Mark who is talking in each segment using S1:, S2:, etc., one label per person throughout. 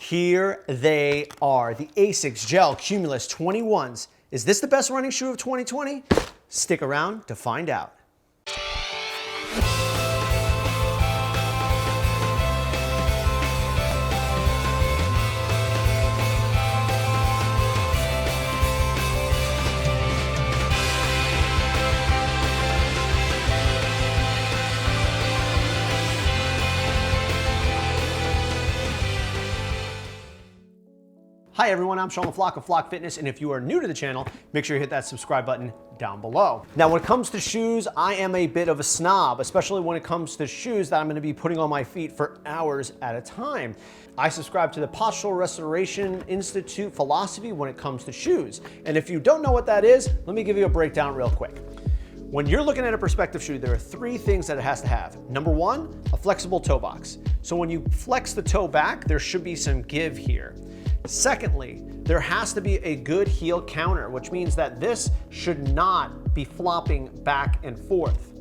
S1: Here they are, the Asics Gel Cumulus 21s. Is this the best running shoe of 2020? Stick around to find out. Hi everyone, I'm Sean LaFlock of Flock Fitness, and if you are new to the channel, make sure you hit that subscribe button down below. Now when it comes to shoes, I am a bit of a snob, especially when it comes to shoes that I'm gonna be putting on my feet for hours at a time. I subscribe to the Postural Restoration Institute philosophy when it comes to shoes. And if you don't know what that is, let me give you a breakdown real quick. When you're looking at a perspective shoe, there are three things that it has to have. Number one, a flexible toe box. So when you flex the toe back, there should be some give here. Secondly, there has to be a good heel counter, which means that this should not be flopping back and forth.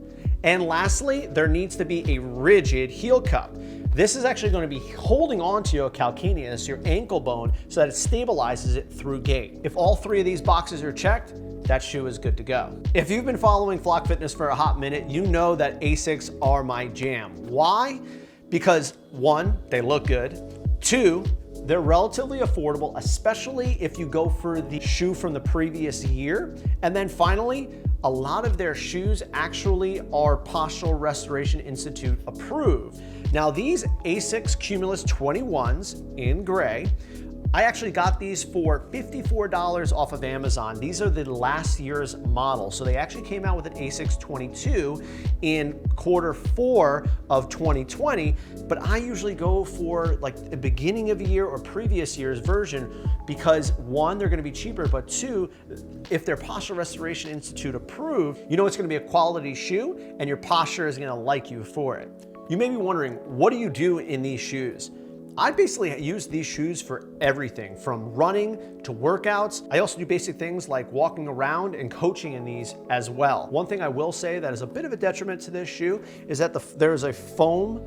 S1: And lastly, there needs to be a rigid heel cup. This is actually going to be holding onto your calcaneus, your ankle bone, so that it stabilizes it through gait. If all three of these boxes are checked, that shoe is good to go. If you've been following Flock Fitness for a hot minute, you know that Asics are my jam. Why? Because one, they look good. Two, they're relatively affordable, especially if you go for the shoe from the previous year. And then finally, a lot of their shoes actually are Postural Restoration Institute approved. Now these Asics Cumulus 21s in gray, I actually got these for $54 off of Amazon. These are the last year's model. So they actually came out with an Asics 22 in Q4 of 2020, but I usually go for like the beginning of a year or previous year's version because one, they're gonna be cheaper, but two, if they're Postural Restoration Institute approved, you know it's gonna be a quality shoe and your posture is gonna like you for it. You may be wondering, what do you do in these shoes? I basically use these shoes for everything from running to workouts. I also do basic things like walking around and coaching in these as well. One thing I will say that is a bit of a detriment to this shoe is that there's a foam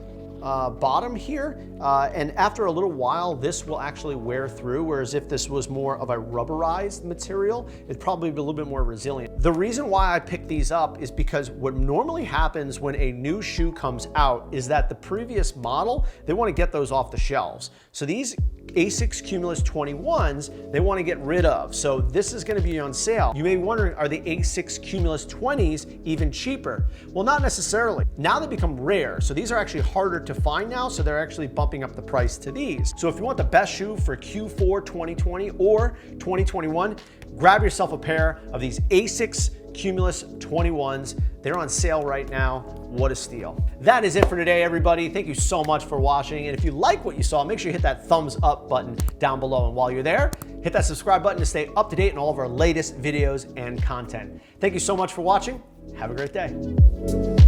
S1: bottom here, and after a little while this will actually wear through, whereas if this was more of a rubberized material, it'd probably be a little bit more resilient. The reason why I picked these up is because what normally happens when a new shoe comes out is that the previous model, they want to get those off the shelves. So these Asics Cumulus 21s, they want to get rid of. So this is going to be on sale. You may be wondering, are the Asics Cumulus 20s even cheaper? Well, not necessarily. Now they become rare. So these are actually harder to find now. So they're actually bumping up the price to these. So if you want the best shoe for Q4 2020 or 2021, grab yourself a pair of these Asics Cumulus 21s. They're on sale right now. What a steal. That is it for today, everybody. Thank you so much for watching. And if you like what you saw, make sure you hit that thumbs up button down below. And while you're there, hit that subscribe button to stay up to date on all of our latest videos and content. Thank you so much for watching. Have a great day.